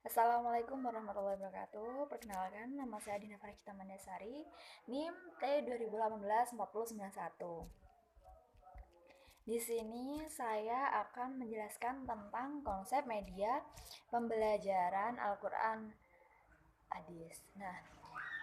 Assalamualaikum warahmatullahi wabarakatuh. Perkenalkan, nama saya Dina Farahita Mandasari, NIM T 2018-4091. Di sini saya akan menjelaskan tentang konsep media pembelajaran Al-Quran Hadis. Nah,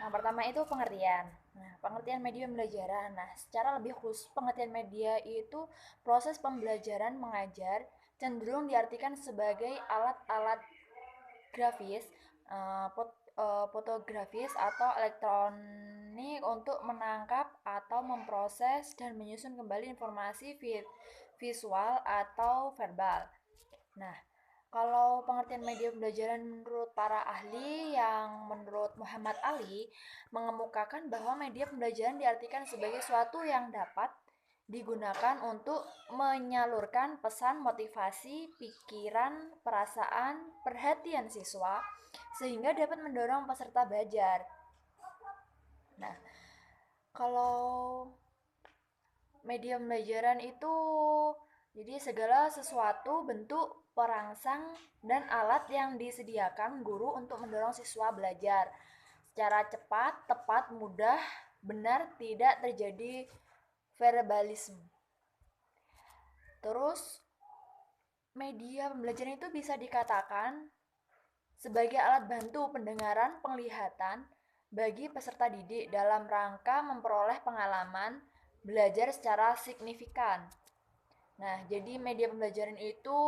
yang pertama itu pengertian. Nah, pengertian media pembelajaran. Nah, secara lebih khusus, pengertian media itu proses pembelajaran mengajar cenderung diartikan sebagai alat-alat grafis, fotografis atau elektronik untuk menangkap atau memproses dan menyusun kembali informasi visual atau verbal. Nah, kalau pengertian media pembelajaran menurut para ahli yang menurut Muhammad Ali mengemukakan bahwa media pembelajaran diartikan sebagai suatu yang dapat digunakan untuk menyalurkan pesan motivasi, pikiran, perasaan, perhatian siswa sehingga dapat mendorong peserta belajar. Nah, kalau media pembelajaran itu jadi segala sesuatu bentuk perangsang dan alat yang disediakan guru untuk mendorong siswa belajar secara cepat, tepat, mudah, benar, tidak terjadi verbalisme. Terus media pembelajaran itu bisa dikatakan sebagai alat bantu pendengaran, penglihatan bagi peserta didik dalam rangka memperoleh pengalaman belajar secara signifikan. Nah, jadi media pembelajaran itu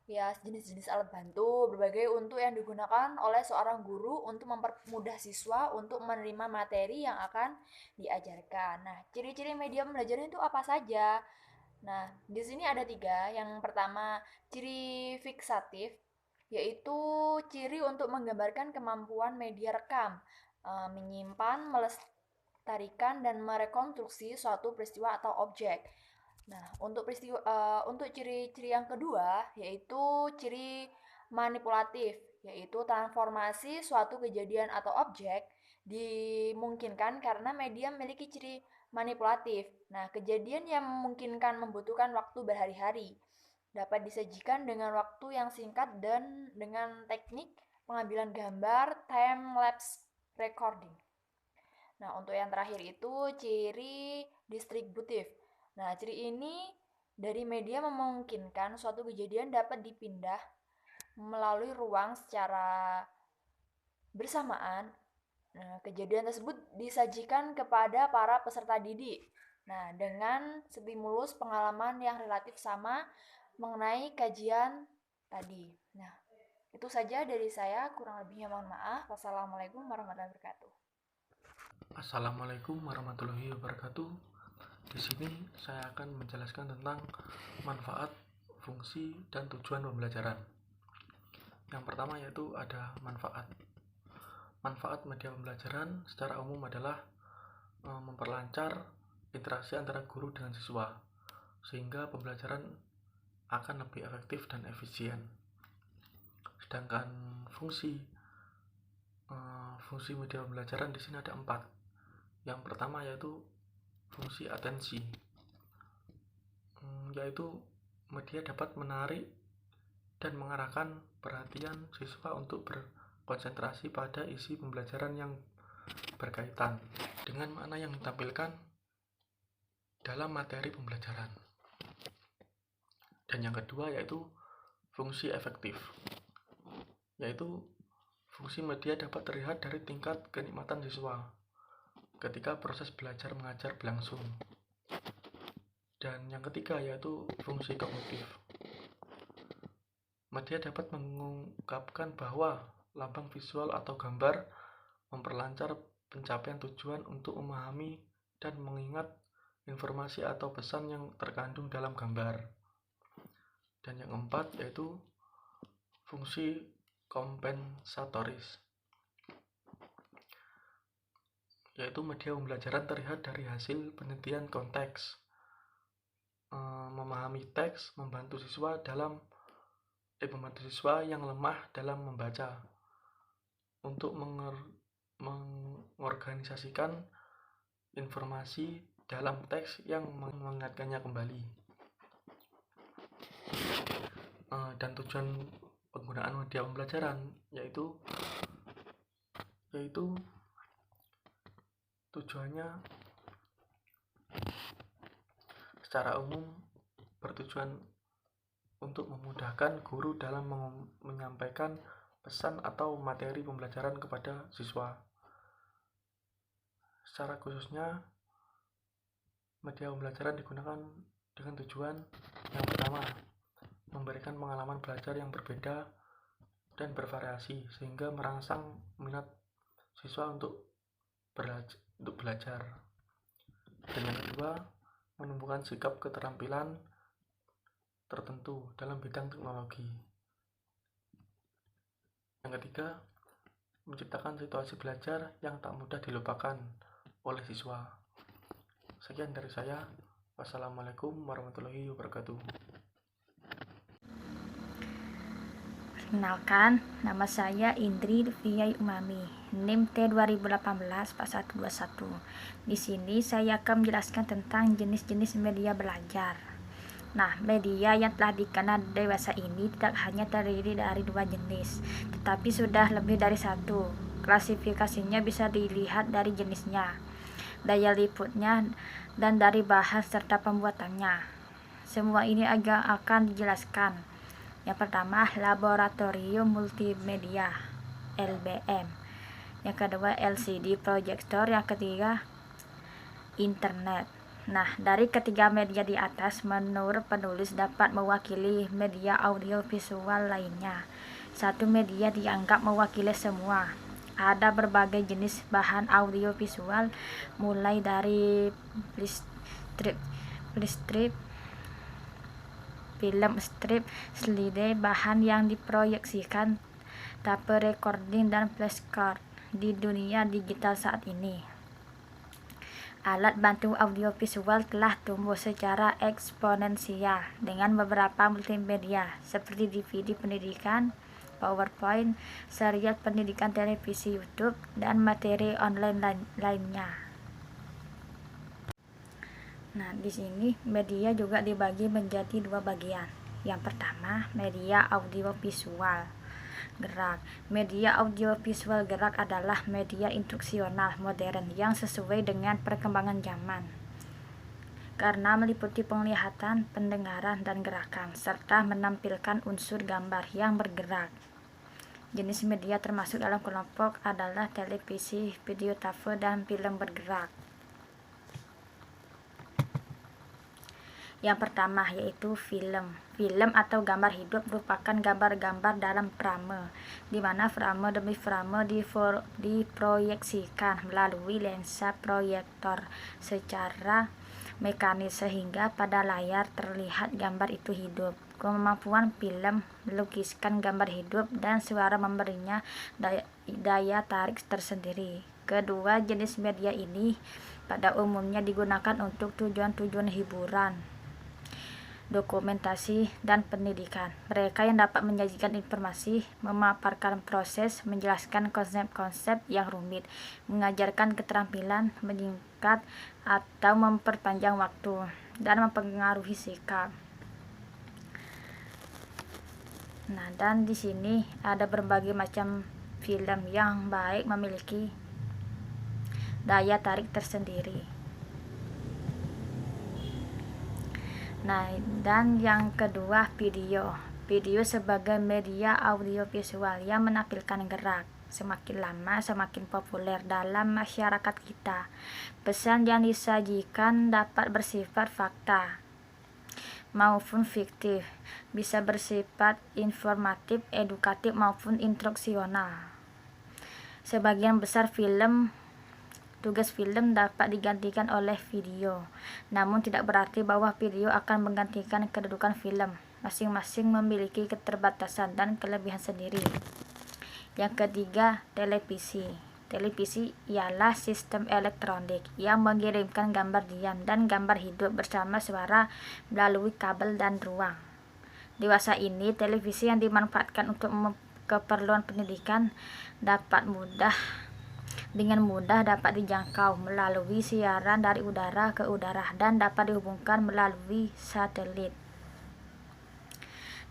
ya jenis-jenis alat bantu berbagai untuk yang digunakan oleh seorang guru untuk mempermudah siswa untuk menerima materi yang akan diajarkan. Nah, ciri-ciri media pembelajaran itu apa saja? Nah, di sini ada tiga. Yang pertama, ciri fiksatif, yaitu ciri untuk menggambarkan kemampuan media rekam, menyimpan, melestarikan, dan merekonstruksi suatu peristiwa atau objek. Nah, untuk ciri-ciri yang kedua, yaitu ciri manipulatif, yaitu transformasi suatu kejadian atau objek dimungkinkan karena media memiliki ciri manipulatif. Nah, kejadian yang memungkinkan membutuhkan waktu berhari-hari dapat disajikan dengan waktu yang singkat dan dengan teknik pengambilan gambar time lapse recording. Nah, untuk yang terakhir itu ciri distributif. Nah, ciri ini dari media memungkinkan suatu kejadian dapat dipindah melalui ruang secara bersamaan. Nah, kejadian tersebut disajikan kepada para peserta didik. Nah, dengan stimulus pengalaman yang relatif sama mengenai kajian tadi. Nah, itu saja dari saya, kurang lebihnya mohon maaf. Wassalamualaikum warahmatullahi wabarakatuh. Assalamualaikum warahmatullahi wabarakatuh. Di sini saya akan menjelaskan tentang manfaat, fungsi, dan tujuan pembelajaran. Yang pertama yaitu ada manfaat. Manfaat media pembelajaran secara umum adalah memperlancar interaksi antara guru dengan siswa, sehingga pembelajaran akan lebih efektif dan efisien. Sedangkan fungsi media pembelajaran di sini ada 4. Yang pertama yaitu fungsi atensi, yaitu media dapat menarik dan mengarahkan perhatian siswa untuk berkonsentrasi pada isi pembelajaran yang berkaitan dengan makna yang ditampilkan dalam materi pembelajaran. Dan yang kedua yaitu fungsi efektif, yaitu fungsi media dapat terlihat dari tingkat kenikmatan siswa ketika proses belajar mengajar berlangsung. Dan yang ketiga yaitu fungsi kognitif. Media dapat mengungkapkan bahwa lambang visual atau gambar memperlancar pencapaian tujuan untuk memahami dan mengingat informasi atau pesan yang terkandung dalam gambar. Dan yang keempat yaitu fungsi kompensatoris, yaitu media pembelajaran terlihat dari hasil penelitian konteks, memahami teks, membantu siswa yang lemah dalam membaca untuk mengorganisasikan informasi dalam teks yang mengingatkannya kembali. Dan tujuan penggunaan media pembelajaran, yaitu tujuannya secara umum bertujuan untuk memudahkan guru dalam menyampaikan pesan atau materi pembelajaran kepada siswa. Secara khususnya, media pembelajaran digunakan dengan tujuan yang pertama, memberikan pengalaman belajar yang berbeda dan bervariasi sehingga merangsang minat siswa untuk belajar. Dan yang kedua, menumbuhkan sikap keterampilan tertentu dalam bidang teknologi. Yang ketiga, menciptakan situasi belajar yang tak mudah dilupakan oleh siswa. Sekian dari saya. Wassalamualaikum warahmatullahi wabarakatuh. Perkenalkan, nama saya Indri Lutfiai Umami, NIM T20184121. Di sini saya akan menjelaskan tentang jenis-jenis media belajar. Nah, media yang telah dikenal dewasa ini tidak hanya terdiri dari 2 jenis, tetapi sudah lebih dari 1. Klasifikasinya bisa dilihat dari jenisnya, daya liputnya, dan dari bahan serta pembuatannya. Semua ini akan dijelaskan. Yang pertama, laboratorium multimedia (LBM). Yang kedua, LCD proyektor. Yang ketiga, internet. Nah, dari ketiga media di atas, menurut penulis dapat mewakili media audiovisual lainnya. Satu media dianggap mewakili semua. Ada berbagai jenis bahan audiovisual, mulai dari film strip, slide, bahan yang diproyeksikan, tape recording, dan flashcard di dunia digital saat ini. Alat bantu audiovisual telah tumbuh secara eksponensial dengan beberapa multimedia seperti DVD pendidikan, PowerPoint, serial pendidikan televisi YouTube, dan materi online lainnya. Nah, di sini media juga dibagi menjadi 2 bagian. Yang pertama, media audiovisual gerak. Media audiovisual gerak adalah media instruksional modern yang sesuai dengan perkembangan zaman, karena meliputi penglihatan, pendengaran, dan gerakan, serta menampilkan unsur gambar yang bergerak. Jenis media termasuk dalam kelompok adalah televisi, video tape, dan film bergerak. Yang pertama yaitu film. Film atau gambar hidup merupakan gambar-gambar dalam frame, di mana frame demi frame diproyeksikan melalui lensa proyektor secara mekanis sehingga pada layar terlihat gambar itu hidup. Kemampuan film melukiskan gambar hidup dan suara memberinya daya tarik tersendiri. Kedua jenis media ini pada umumnya digunakan untuk tujuan-tujuan hiburan, dokumentasi, dan pendidikan. Mereka yang dapat menyajikan informasi, memaparkan proses, menjelaskan konsep-konsep yang rumit, mengajarkan keterampilan meningkat atau memperpanjang waktu, dan mempengaruhi sikap. Nah, dan di sini ada berbagai macam film yang baik memiliki daya tarik tersendiri. Nah, dan yang kedua, video. Video sebagai media audiovisual yang menampilkan gerak. Semakin lama semakin populer dalam masyarakat kita. Pesan yang disajikan dapat bersifat fakta maupun fiktif, bisa bersifat informatif, edukatif, maupun instruksional. Sebagian besar tugas film dapat digantikan oleh video, namun tidak berarti bahwa video akan menggantikan kedudukan film. Masing-masing memiliki keterbatasan dan kelebihan sendiri. Yang ketiga, televisi. Televisi ialah sistem elektronik yang mengirimkan gambar diam dan gambar hidup bersama suara melalui kabel dan ruang. Dewasa ini, televisi yang dimanfaatkan untuk keperluan pendidikan dengan mudah dapat dijangkau melalui siaran dari udara ke udara dan dapat dihubungkan melalui satelit.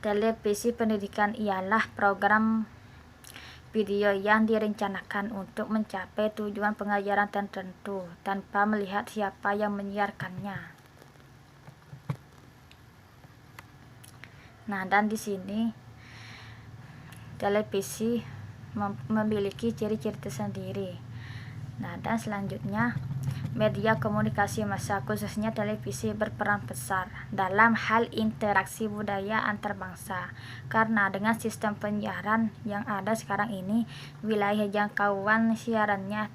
Televisi pendidikan ialah program video yang direncanakan untuk mencapai tujuan pengajaran tertentu tanpa melihat siapa yang menyiarkannya. Nah, dan di sini televisi memiliki ciri-ciri tersendiri. Nah, dan selanjutnya media komunikasi massa khususnya televisi berperan besar dalam hal interaksi budaya antar bangsa, karena dengan sistem penyiaran yang ada sekarang ini, wilayah jangkauan siarannya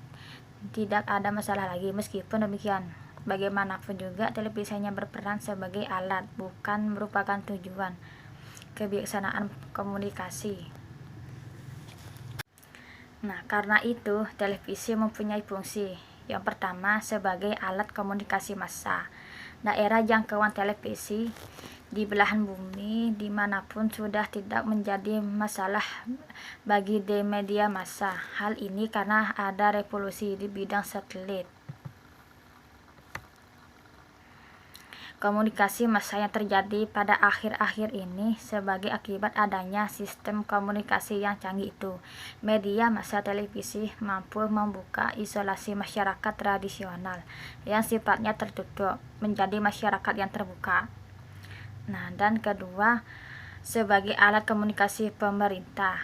tidak ada masalah lagi. Meskipun demikian, bagaimanapun juga televisi hanya berperan sebagai alat, bukan merupakan tujuan kebijaksanaan komunikasi. Nah, karena itu televisi mempunyai fungsi. Yang pertama, sebagai alat komunikasi massa. Daerah jangkauan televisi di belahan bumi dimanapun sudah tidak menjadi masalah bagi media massa. Hal ini karena ada revolusi di bidang satelit. Komunikasi massa yang terjadi pada akhir-akhir ini sebagai akibat adanya sistem komunikasi yang canggih itu. Media massa televisi mampu membuka isolasi masyarakat tradisional yang sifatnya tertutup menjadi masyarakat yang terbuka. Nah, dan kedua, sebagai alat komunikasi pemerintah.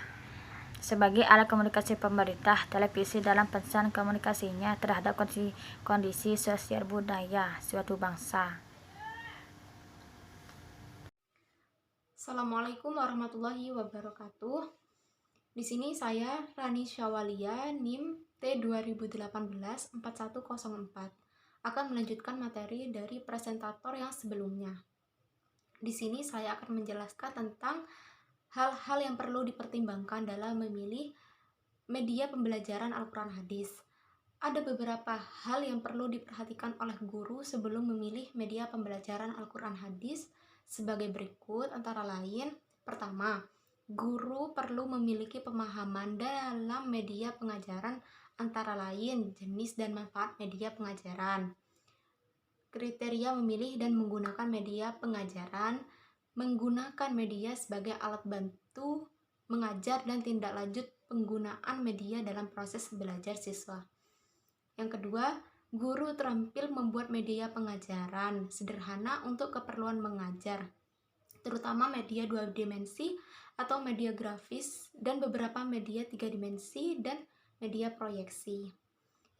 Sebagai alat komunikasi pemerintah, televisi dalam pesan komunikasinya terhadap kondisi sosial budaya suatu bangsa. Assalamualaikum warahmatullahi wabarakatuh. Di sini saya Rani Syawalia, NIM T2018-4104, akan melanjutkan materi dari presentator yang sebelumnya. Di sini saya akan menjelaskan tentang hal-hal yang perlu dipertimbangkan dalam memilih media pembelajaran Al-Quran Hadis. Ada beberapa hal yang perlu diperhatikan oleh guru sebelum memilih media pembelajaran Al-Quran Hadis sebagai berikut, antara lain: pertama, guru perlu memiliki pemahaman dalam media pengajaran, antara lain jenis dan manfaat media pengajaran, kriteria memilih dan menggunakan media pengajaran, menggunakan media sebagai alat bantu mengajar, dan tindak lanjut penggunaan media dalam proses belajar siswa. Yang kedua, guru terampil membuat media pengajaran sederhana untuk keperluan mengajar, terutama media 2 dimensi atau media grafis, dan beberapa media 3 dimensi dan media proyeksi.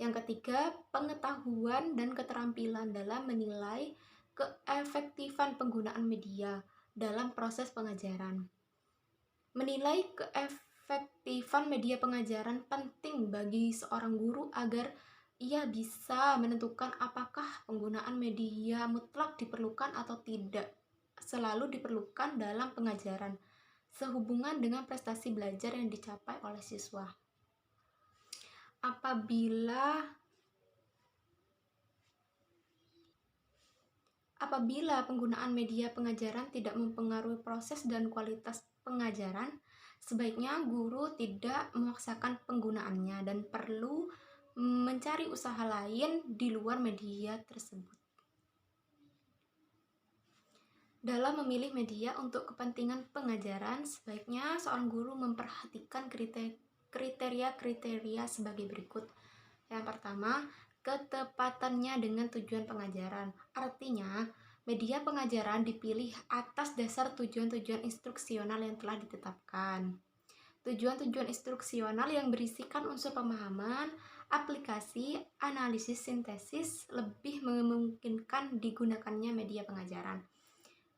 Yang ketiga, pengetahuan dan keterampilan dalam menilai keefektifan penggunaan media dalam proses pengajaran. Menilai keefektifan media pengajaran penting bagi seorang guru agar ia bisa menentukan apakah penggunaan media mutlak diperlukan atau tidak selalu diperlukan dalam pengajaran, sehubungan dengan prestasi belajar yang dicapai oleh siswa. Apabila penggunaan media pengajaran tidak mempengaruhi proses dan kualitas pengajaran, sebaiknya guru tidak memaksakan penggunaannya dan perlu mencari usaha lain di luar media tersebut. Dalam memilih media untuk kepentingan pengajaran, sebaiknya seorang guru memperhatikan kriteria-kriteria sebagai berikut. Yang pertama, ketepatannya dengan tujuan pengajaran. Artinya, media pengajaran dipilih atas dasar tujuan-tujuan instruksional yang telah ditetapkan. Tujuan-tujuan instruksional yang berisikan unsur pemahaman, aplikasi, analisis, sintesis lebih memungkinkan digunakannya media pengajaran.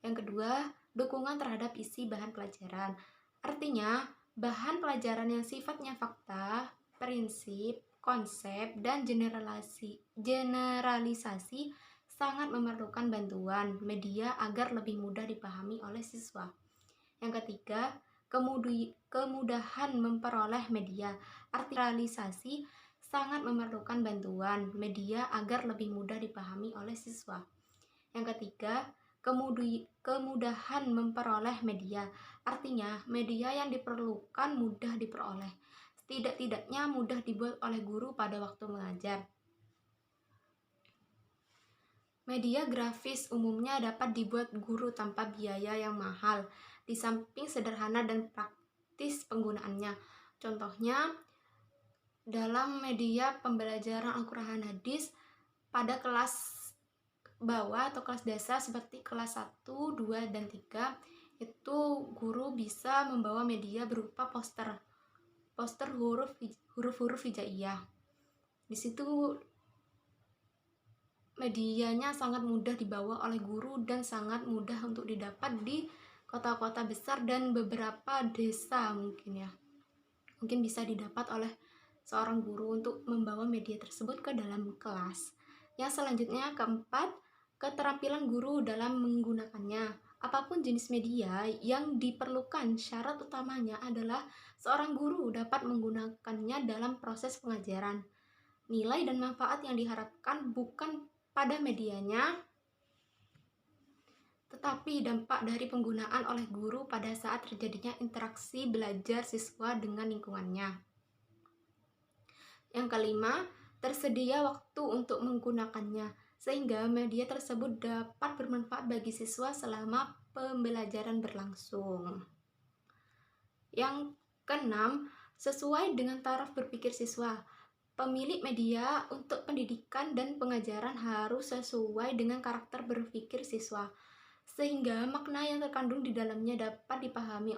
Yang kedua, dukungan terhadap isi bahan pelajaran. Artinya, bahan pelajaran yang sifatnya fakta, prinsip, konsep, dan generalisasi sangat memerlukan bantuan media agar lebih mudah dipahami oleh siswa. Yang ketiga, kemudahan memperoleh media. Artikulasi sangat memerlukan bantuan media agar lebih mudah dipahami oleh siswa. Yang ketiga, kemudahan memperoleh media. Artinya, media yang diperlukan mudah diperoleh, setidak-tidaknya mudah dibuat oleh guru pada waktu mengajar. Media grafis umumnya dapat dibuat guru tanpa biaya yang mahal di samping sederhana dan praktis penggunaannya. Contohnya, dalam media pembelajaran Al-Quran Hadis pada kelas bawah atau kelas dasar seperti kelas 1, 2, dan 3, itu guru bisa membawa media berupa poster huruf-huruf hijaiyah. Di situ medianya sangat mudah dibawa oleh guru dan sangat mudah untuk didapat di kota-kota besar dan beberapa desa mungkin ya. Mungkin bisa didapat oleh seorang guru untuk membawa media tersebut ke dalam kelas. Yang selanjutnya, keempat, keterampilan guru dalam menggunakannya. Apapun jenis media yang diperlukan, syarat utamanya adalah seorang guru dapat menggunakannya dalam proses pengajaran. Nilai dan manfaat yang diharapkan bukan pada medianya, tetapi dampak dari penggunaan oleh guru pada saat terjadinya interaksi belajar siswa dengan lingkungannya. Yang kelima, tersedia waktu untuk menggunakannya, sehingga media tersebut dapat bermanfaat bagi siswa selama pembelajaran berlangsung. Yang keenam, sesuai dengan taraf berpikir siswa. Pemilik media untuk pendidikan dan pengajaran harus sesuai dengan karakter berpikir siswa, sehingga makna yang terkandung di dalamnya dapat dipahami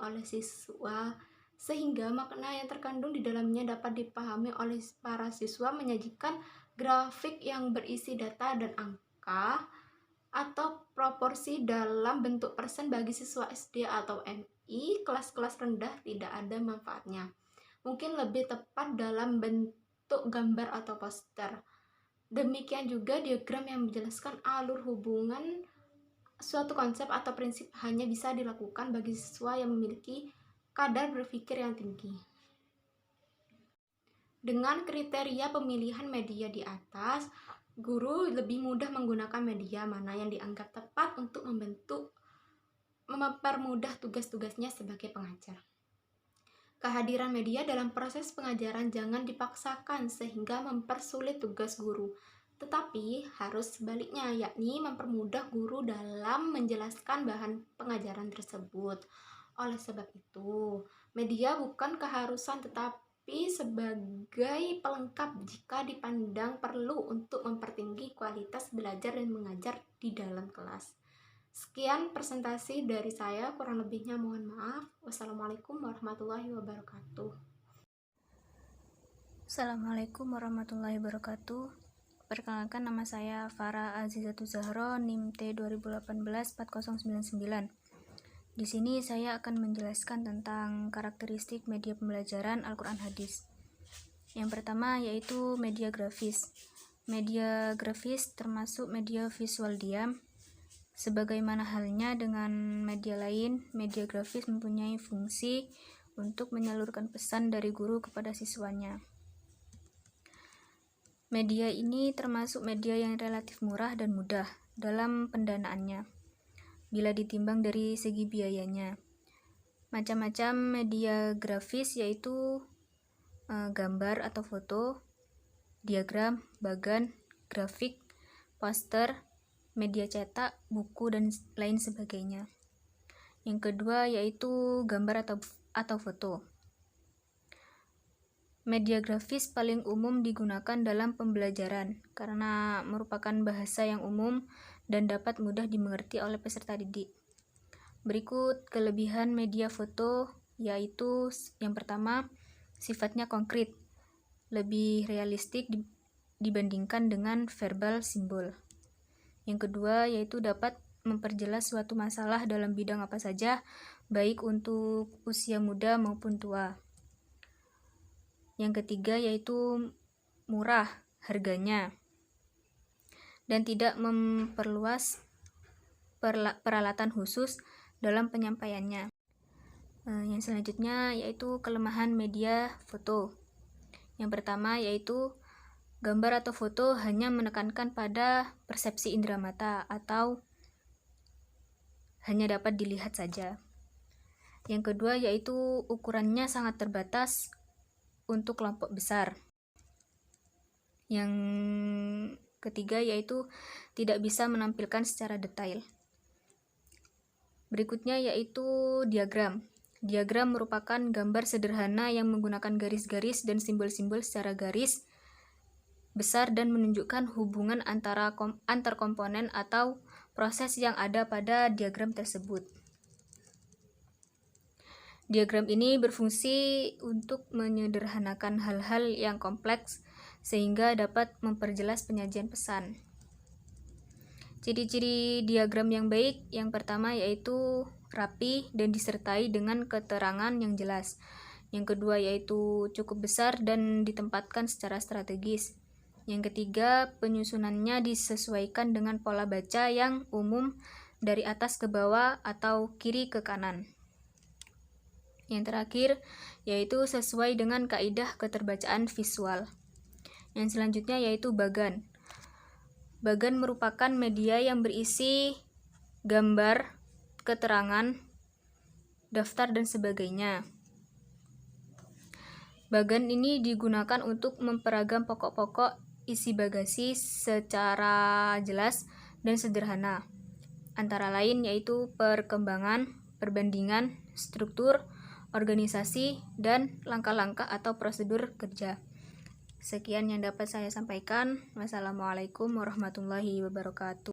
oleh para siswa menyajikan grafik yang berisi data dan angka atau proporsi dalam bentuk persen bagi siswa SD atau MI kelas-kelas rendah tidak ada manfaatnya. Mungkin lebih tepat dalam bentuk gambar atau poster. Demikian juga diagram yang menjelaskan alur hubungan suatu konsep atau prinsip hanya bisa dilakukan bagi siswa yang memiliki kadar berpikir yang tinggi. Dengan kriteria pemilihan media di atas, guru lebih mudah menggunakan media mana yang dianggap tepat untuk mempermudah tugas-tugasnya sebagai pengajar. Kehadiran media dalam proses pengajaran jangan dipaksakan sehingga mempersulit tugas guru, tetapi harus sebaliknya, yakni mempermudah guru dalam menjelaskan bahan pengajaran tersebut. Oleh sebab itu, media bukan keharusan tetapi sebagai pelengkap jika dipandang perlu untuk mempertinggi kualitas belajar dan mengajar di dalam kelas. Sekian presentasi dari saya, kurang lebihnya mohon maaf. Wassalamualaikum warahmatullahi wabarakatuh. Assalamualaikum warahmatullahi wabarakatuh. Perkenalkan, nama saya Farah Azizatul Zahro, NIM T 2018-4099. Di sini saya akan menjelaskan tentang karakteristik media pembelajaran Al-Quran Hadis. Yang pertama yaitu media grafis. Media grafis termasuk media visual diam. Sebagaimana halnya dengan media lain, media grafis mempunyai fungsi untuk menyalurkan pesan dari guru kepada siswanya. Media ini termasuk media yang relatif murah dan mudah dalam pendanaannya bila ditimbang dari segi biayanya. Macam-macam media grafis yaitu gambar atau foto, diagram, bagan, grafik, poster, media cetak, buku, dan lain sebagainya. Yang kedua yaitu gambar atau foto. Media grafis paling umum digunakan dalam pembelajaran karena merupakan bahasa yang umum dan dapat mudah dimengerti oleh peserta didik. Berikut kelebihan media foto yaitu yang pertama, sifatnya konkret, lebih realistik dibandingkan dengan verbal simbol. Yang kedua yaitu dapat memperjelas suatu masalah dalam bidang apa saja, baik untuk usia muda maupun tua. Yang ketiga yaitu murah harganya dan tidak memperluas peralatan khusus dalam penyampaiannya. Yang selanjutnya yaitu kelemahan media foto. Yang pertama yaitu gambar atau foto hanya menekankan pada persepsi indera mata atau hanya dapat dilihat saja. Yang kedua yaitu ukurannya sangat terbatas untuk kelompok besar. Yang ketiga yaitu tidak bisa menampilkan secara detail. Berikutnya yaitu diagram. Diagram merupakan gambar sederhana yang menggunakan garis-garis dan simbol-simbol secara garis besar dan menunjukkan hubungan antar komponen atau proses yang ada pada diagram tersebut. Diagram ini berfungsi untuk menyederhanakan hal-hal yang kompleks sehingga dapat memperjelas penyajian pesan. Ciri-ciri diagram yang baik yang pertama yaitu rapi dan disertai dengan keterangan yang jelas. Yang kedua yaitu cukup besar dan ditempatkan secara strategis. Yang ketiga, penyusunannya disesuaikan dengan pola baca yang umum dari atas ke bawah atau kiri ke kanan. Yang terakhir yaitu sesuai dengan kaidah keterbacaan visual. Yang selanjutnya yaitu bagan. Bagan merupakan media yang berisi gambar, keterangan, daftar, dan sebagainya. Bagan ini digunakan untuk memperagam pokok-pokok isi bagasi secara jelas dan sederhana. Antara lain yaitu perkembangan, perbandingan, struktur, organisasi, dan langkah-langkah atau prosedur kerja. Sekian yang dapat saya sampaikan. Wassalamualaikum warahmatullahi wabarakatuh.